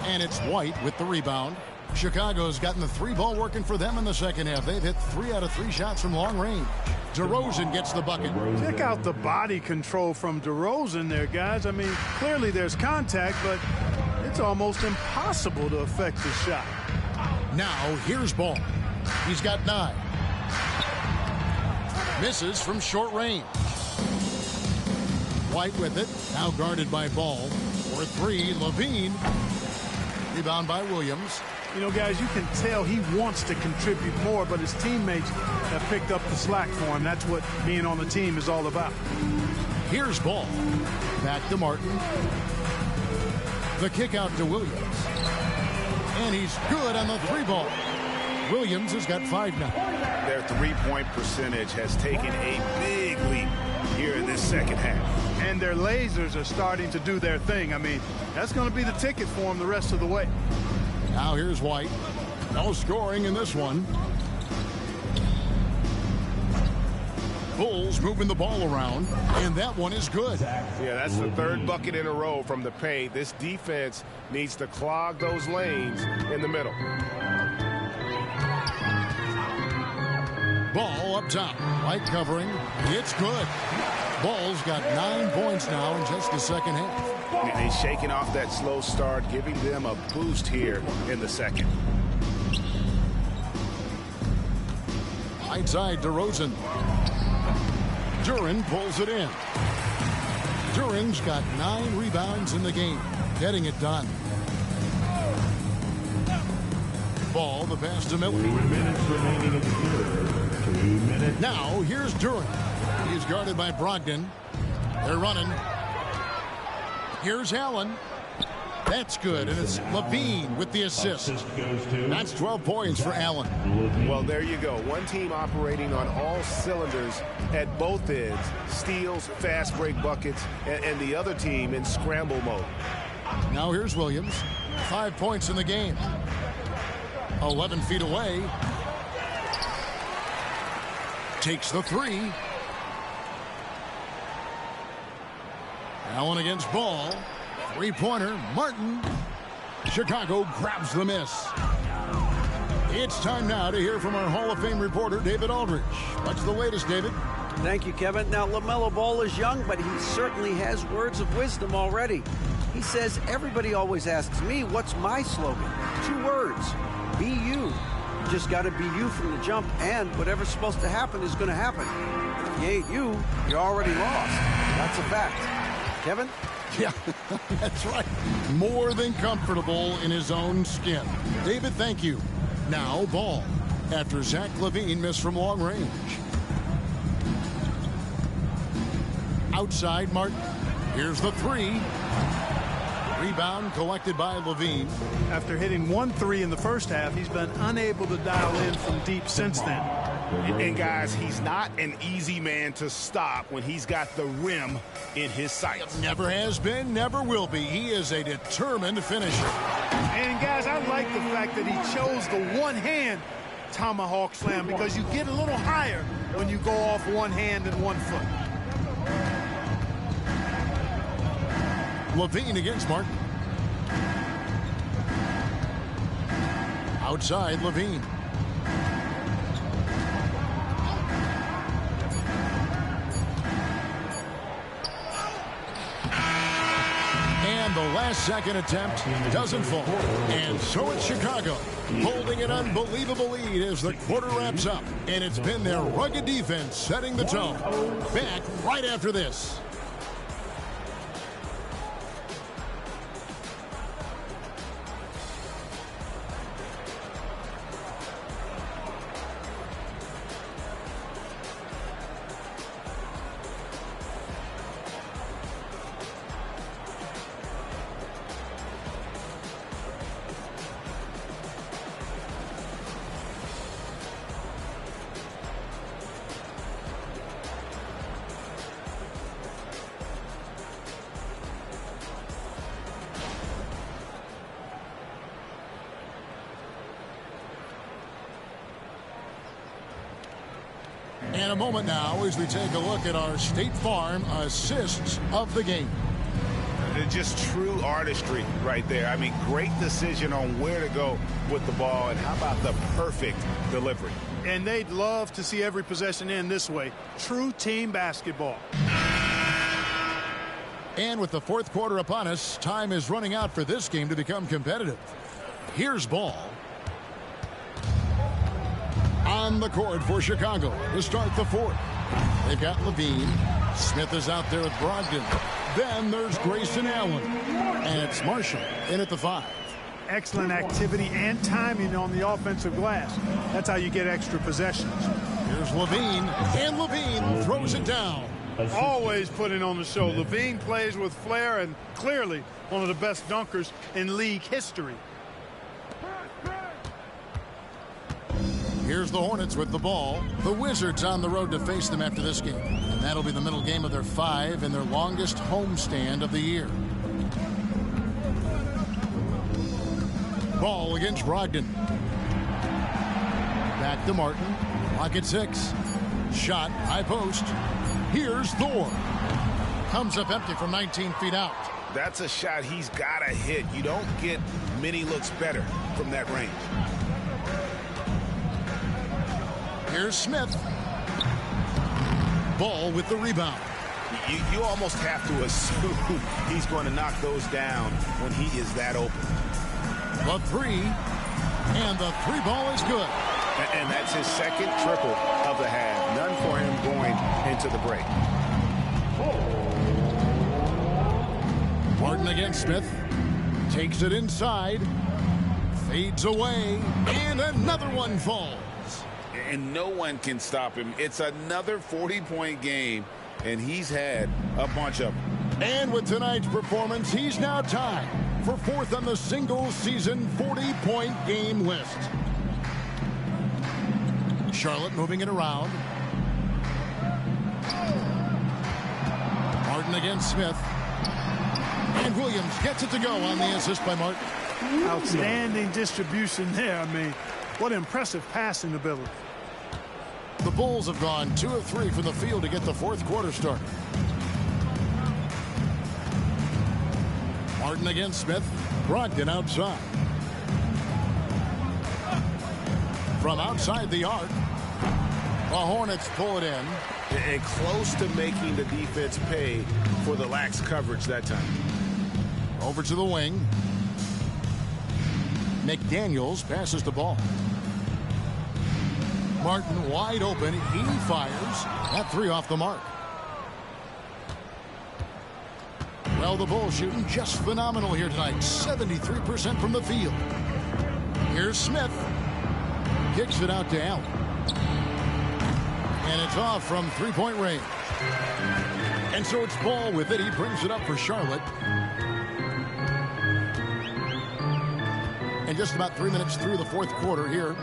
And it's White with the rebound. Chicago's gotten the 3-ball working for them in the second half. They've hit 3 out of 3 shots from long range. DeRozan gets the bucket. Check out the body control from DeRozan there, guys. I mean, clearly there's contact, but it's almost impossible to affect the shot. Now, here's Ball. He's got 9. Misses from short range. White with it. Now guarded by Ball. For 3, LaVine. Rebound by Williams. You know, guys, you can tell he wants to contribute more, but his teammates have picked up the slack for him. That's what being on the team is all about. Here's Ball. Back to Martin. The kick out to Williams. And he's good on the 3-ball. Williams has got 5 now. Their 3-point percentage has taken a big leap here in this second half. And their lasers are starting to do their thing. I mean, that's going to be the ticket for them the rest of the way. Now here's White. No scoring in this one. Bulls moving the ball around, and that one is good. Yeah, that's the third bucket in a row from the paint. This defense needs to clog those lanes in the middle. Ball up top. White covering. It's good. Ball's got 9 points now in just the second half. And he's shaking off that slow start, giving them a boost here in the second. Right side, DeRozan. Duren pulls it in. Duren's got 9 rebounds in the game, getting it done. Ball, the pass to Miller. 2 minutes remaining in the third. 2 minutes. Now, here's Duren. He's guarded by Brogdon. They're running. Here's Allen. That's good, and it's Levine with the assist. That's 12 points for Allen. Well, there you go. One team operating on all cylinders at both ends. Steals, fast break buckets, and the other team in scramble mode. Now here's Williams. 5 points in the game. 11 feet away. Takes the 3. Allen against Ball. 3-pointer, Martin. Chicago grabs the miss. It's time now to hear from our Hall of Fame reporter, David Aldridge. What's the latest, David? Thank you, Kevin. Now, LaMelo Ball is young, but he certainly has words of wisdom already. He says, everybody always asks me, what's my slogan? 2 words, be you. You just got to be you from the jump, and whatever's supposed to happen is going to happen. If you ain't you, you're already lost. That's a fact. Kevin? Yeah, that's right. More than comfortable in his own skin. David, thank you. Now Ball, after Zach LaVine missed from long range. Outside Martin. Here's the 3. Rebound collected by LaVine. After hitting 1 3 in the first half, he's been unable to dial in from deep since then. And guys, he's not an easy man to stop when he's got the rim in his sights. Never has been, never will be. He is a determined finisher. And guys, I like the fact that he chose the one-hand tomahawk slam, because you get a little higher when you go off one hand and 1 foot. LaVine against Martin. Outside LaVine. And the last second attempt doesn't fall. And so it's Chicago holding an unbelievable lead as the quarter wraps up. And it's been their rugged defense setting the tone. Back right after this. And a moment now as we take a look at our State Farm assists of the game. Just true artistry right there. I mean, great decision on where to go with the ball, and how about the perfect delivery? And they'd love to see every possession end this way. True team basketball. And with the fourth quarter upon us, time is running out for this game to become competitive. Here's Ball. On the court for Chicago to start the fourth. They've got LaVine. Smith is out there with Brogdon. Then there's Grayson Allen. And it's Marshall in at the 5. Excellent activity and timing on the offensive glass. That's how you get extra possessions. Here's LaVine. And LaVine throws it down. Always putting on the show. LaVine plays with flair and clearly one of the best dunkers in league history. Here's the Hornets with the ball. The Wizards on the road to face them after this game. And that'll be the middle game of their 5 and their longest homestand of the year. Ball against Brogdon. Back to Martin. Clock at 6. Shot, high post. Here's Thor. Comes up empty from 19 feet out. That's a shot he's got to hit. You don't get many looks better from that range. Here's Smith. Ball with the rebound. You almost have to assume he's going to knock those down when he is that open. The 3. And the 3 ball is good. And that's his second triple of the half. None for him going into the break. Martin against Smith. Takes it inside. Fades away. And another one falls. And no one can stop him. It's another 40-point game, and he's had a bunch of them. And with tonight's performance, he's now tied for 4th on the single-season 40-point game list. Charlotte moving it around. Martin against Smith. And Williams gets it to go on the assist by Martin. Outstanding distribution there. I mean, what impressive passing ability. The Bulls have gone 2 of 3 from the field to get the 4th quarter started. Martin against Smith. Brogdon outside. From outside the arc. The Hornets pull it in. And close to making the defense pay for the lax coverage that time. Over to the wing. McDaniels passes the ball. Martin wide open. He fires. That 3 off the mark. Well, the Bulls shooting just phenomenal here tonight. 73% from the field. Here's Smith. Kicks it out to Allen. And it's off from 3-point range. And so it's Ball with it. He brings it up for Charlotte. And just about 3 minutes through the 4th quarter here.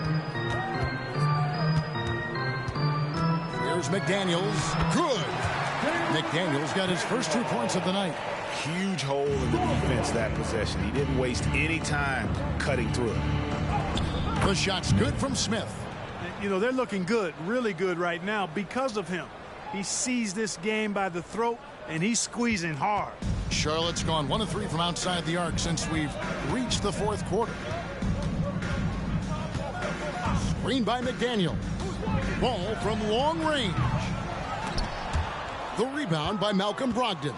Here's McDaniels. Good. McDaniels got his first 2 points of the night. Huge hole in the defense that possession. He didn't waste any time cutting through it. The shot's good from Smith. You know, they're looking good, really good right now because of him. He sees this game by the throat, and he's squeezing hard. Charlotte's gone 1 of 3 from outside the arc since we've reached the 4th quarter. Screen by McDaniel. Ball from long range. The rebound by Malcolm Brogdon.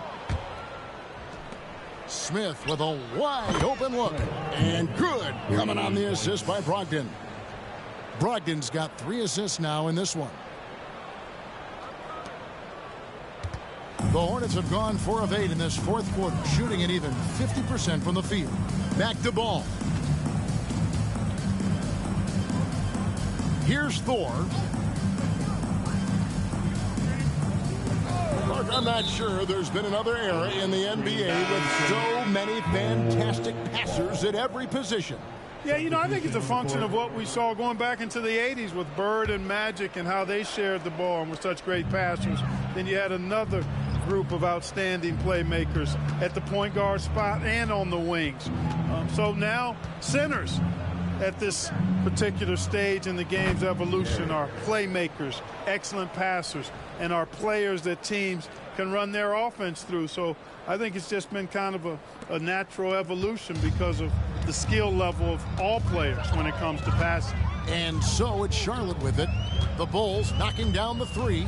Smith with a wide open look. And good. Coming on the assist by Brogdon. Brogdon's got 3 assists now in this one. The Hornets have gone 4 of 8 in this 4th quarter, shooting at even 50% from the field. Back to Ball. Here's Thor. Look, I'm not sure there's been another era in the NBA with so many fantastic passers at every position. Yeah, you know, I think it's a function of what we saw going back into the 80s with Bird and Magic and how they shared the ball and were such great passers. Then you had another group of outstanding playmakers at the point guard spot and on the wings. So now centers at this particular stage in the game's evolution are playmakers, excellent passers, and are players that teams can run their offense through. So I think it's just been kind of a natural evolution because of the skill level of all players when it comes to passing. And so it's Charlotte with it. The Bulls knocking down the 3.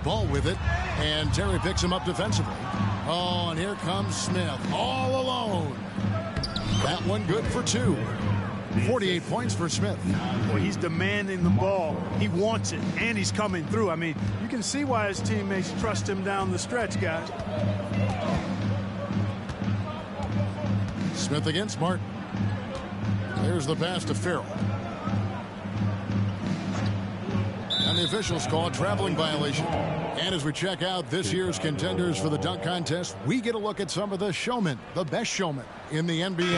Ball with it, and Terry picks him up defensively. Oh, and here comes Smith all alone. That one good for 2. 48 points for Smith. Well, he's demanding the ball. He wants it, and he's coming through. I mean, you can see why his teammates trust him down the stretch, guys. Smith against Martin. There's the pass to Farrell. And the officials call a traveling violation. And as we check out this year's contenders for the dunk contest, we get a look at some of the showmen, the best showmen in the NBA.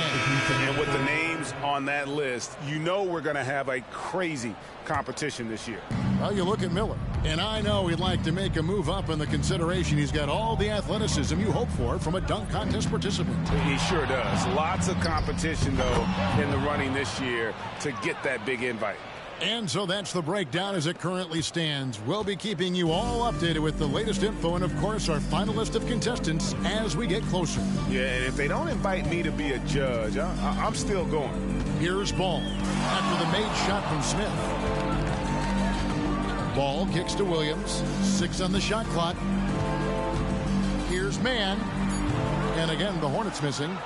And with the names on that list, you know we're going to have a crazy competition this year. Well, you look at Miller, and I know he'd like to make a move up in the consideration. He's got all the athleticism you hope for from a dunk contest participant. He sure does. Lots of competition, though, in the running this year to get that big invite. And so that's the breakdown as it currently stands. We'll be keeping you all updated with the latest info and, of course, our final list of contestants as we get closer. Yeah, and if they don't invite me to be a judge, I'm still going. Here's Ball after the made shot from Smith. Ball kicks to Williams. 6 on the shot clock. Here's Mann. And again, the Hornets missing.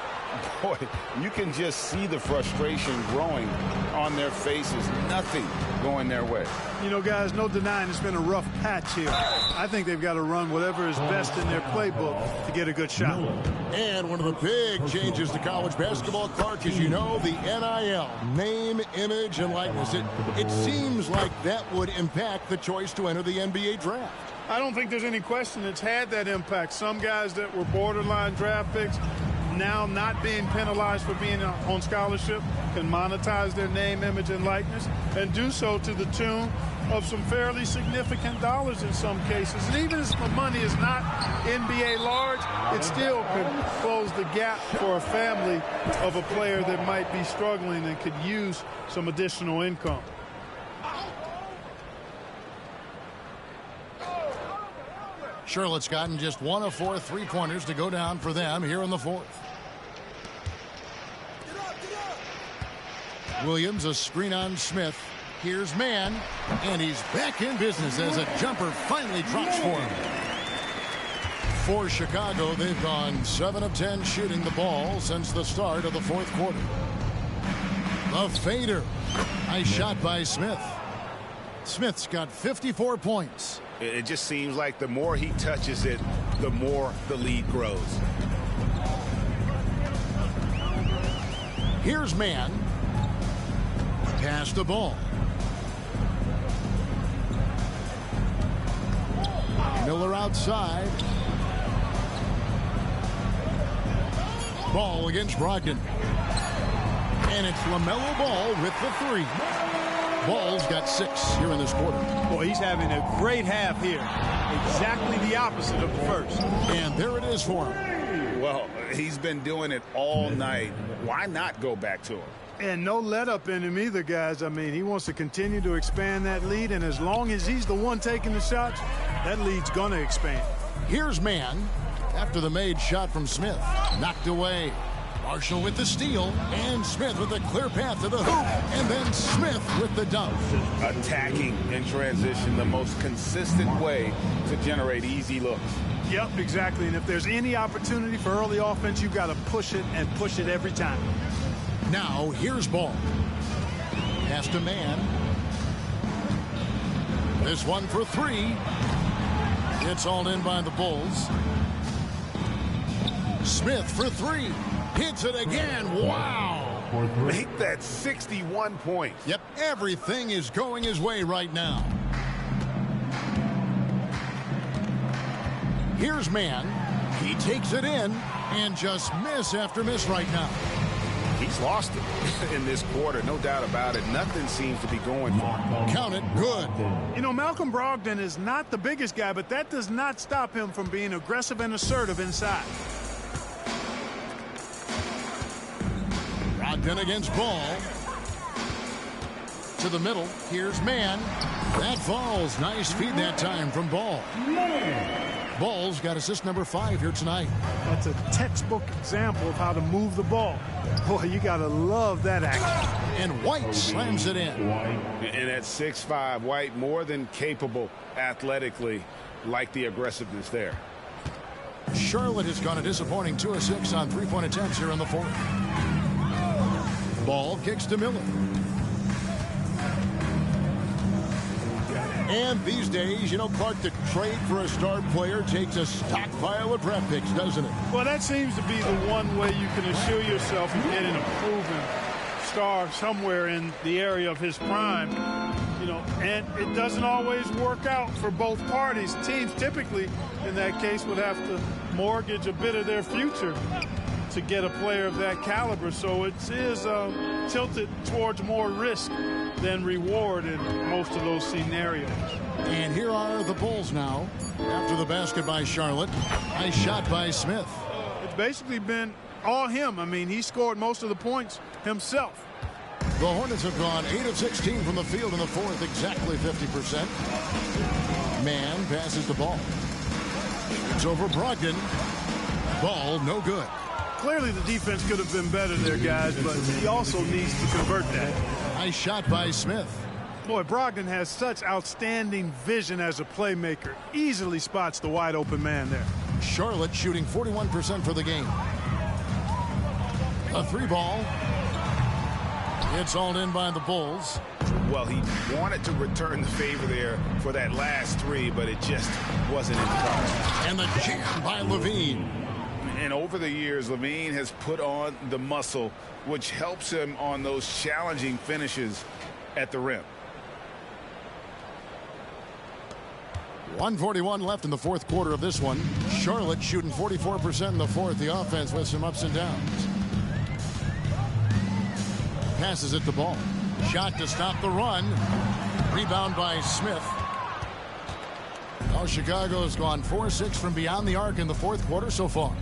Boy, you can just see the frustration growing on their faces. Nothing going their way. You know, guys, no denying it's been a rough patch here. I think they've got to run whatever is best in their playbook to get a good shot. And one of the big changes to college basketball, Clark, is, you know, the NIL, name, image, and likeness. It seems like that would impact the choice to enter the NBA draft. I don't think there's any question it's had that impact. Some guys that were borderline draft picks now not being penalized for being on scholarship can monetize their name, image, and likeness, and do so to the tune of some fairly significant dollars in some cases. And even if the money is not NBA large, it still could close the gap for a family of a player that might be struggling and could use some additional income. Charlotte's gotten just 1 of 4 3-pointers to go down for them here in the fourth. Williams, a screen on Smith. Here's Mann, and he's back in business as a jumper finally drops for him. For Chicago, they've gone 7 of 10 shooting the ball since the start of the fourth quarter. The fader. Nice shot by Smith. Smith's got 54 points. It just seems like the more he touches it, the more the lead grows. Here's Mann. Pass the ball. Miller outside. Ball against Brogdon. And it's LaMelo Ball with the 3. Ball's got 6 here in this quarter. Boy, he's having a great half here. Exactly the opposite of the first. And there it is for him. Well, he's been doing it all night. Why not go back to him? And no let up in him either, guys. I mean, he wants to continue to expand that lead, and as long as he's the one taking the shots, that lead's going to expand. Here's Mann after the made shot from Smith. Knocked away. Marshall with the steal, and Smith with a clear path to the hoop, and then Smith with the dunk. Attacking in transition, the most consistent way to generate easy looks. Yep, exactly. And if there's any opportunity for early offense, you've got to push it and push it every time. Now, here's Ball. Pass to Mann. This one for 3. It's all in by the Bulls. Smith for 3. Hits it again. Wow. Make that 61 points. Yep, everything is going his way right now. Here's Mann. He takes it in and just miss after miss right now. He's lost it in this quarter, no doubt about it. Nothing seems to be going for him. Count it. Good. You know, Malcolm Brogdon is not the biggest guy, but that does not stop him from being aggressive and assertive inside. Brogdon against Ball. To the middle. Here's Mann. That falls. Nice feed that time from Ball. Ball's got assist number 5 here tonight. That's a textbook example of how to move the ball. Boy, you got to love that action. And White slams it in. And at 6'5", White more than capable athletically, like the aggressiveness there. Charlotte has gone a disappointing 2 of 6 on 3-point attempts here in the fourth. Ball kicks to Miller. And these days, you know, Clark, the trade for a star player takes a stockpile of draft picks, doesn't it? Well, that seems to be the one way you can assure yourself of getting a proven star somewhere in the area of his prime. You know, And it doesn't always work out for both parties. Teams typically, in that case, would have to mortgage a bit of their future to get a player of that caliber. So it is tilted towards more risk than reward in most of those scenarios. And here are the Bulls now. After the basket by Charlotte. Nice shot by Smith. It's basically been all him. I mean, he scored most of the points himself. The Hornets have gone 8 of 16 from the field in the fourth, exactly 50%. Mann passes the ball. It's over Brogdon. Ball no good. Clearly the defense could have been better there, guys, but he also needs to convert that. Nice shot by Smith. Boy, Brogdon has such outstanding vision as a playmaker. Easily spots the wide open man there. Charlotte shooting 41% for the game. A three ball. It's hauled in by the Bulls. Well, he wanted to return the favor there for that last three, but it just wasn't in the cards. And the jam by Levine. And over the years, Levine has put on the muscle, which helps him on those challenging finishes at the rim. 1:41 left in the fourth quarter of this one. Charlotte shooting 44% in the fourth. The offense with some ups and downs. Passes it the ball. Shot to stop the run. Rebound by Smith. Now Chicago has gone 4-6 from beyond the arc in the fourth quarter so far.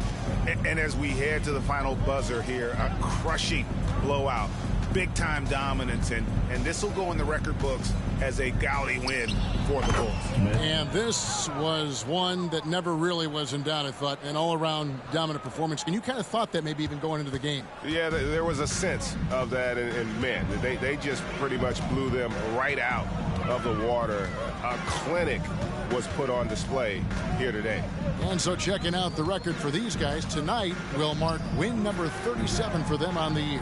And as we head to the final buzzer here, a crushing blowout. Big time dominance, and this will go in the record books as a gaudy win for the Bulls. And this was one that never really was in doubt, I thought, an all-around dominant performance. And you kind of thought that maybe even going into the game. Yeah, there was a sense of that, and man, they just pretty much blew them right out of the water. A clinic was put on display here today. And so checking out the record for these guys tonight will mark win number 37 for them on the year.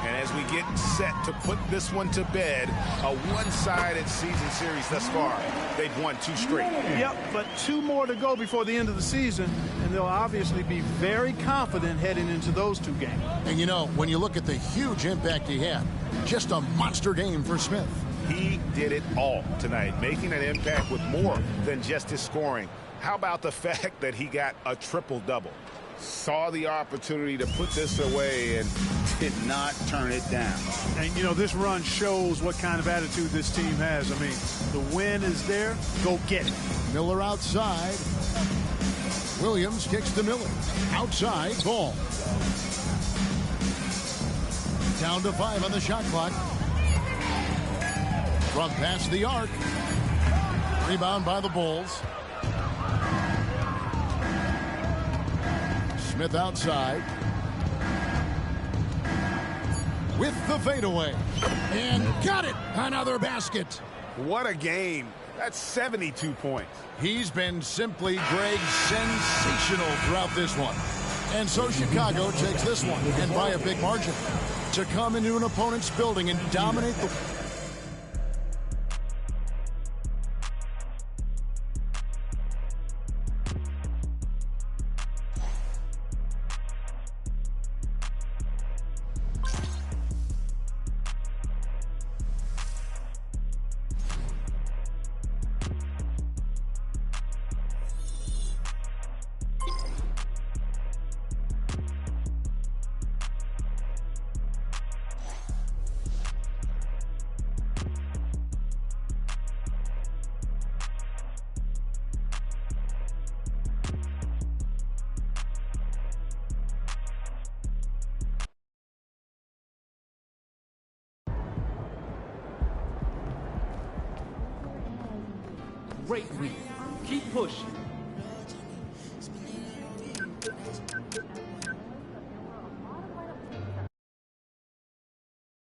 And as we get set to put this one to bed, a one-sided season series thus far. They've won 2 straight. Yep, but 2 more to go before the end of the season, and they'll obviously be very confident heading into those 2 games. And you know, when you look at the huge impact he had, just a monster game for Smith. He did it all tonight, making an impact with more than just his scoring. How about the fact that he got a triple-double? Saw the opportunity to put this away and did not turn it down. And, you know, this run shows what kind of attitude this team has. I mean, the win is there. Go get it. Miller outside. Williams kicks to Miller. Outside, ball. Down to 5 on the shot clock. From past the arc. Rebound by the Bulls. Smith outside. With the fadeaway. And got it. Another basket. What a game. That's 72 points. He's been simply, Greg, sensational throughout this one. And so Chicago takes this one, and by a big margin. To come into an opponent's building and dominate the... Great read. Keep pushing.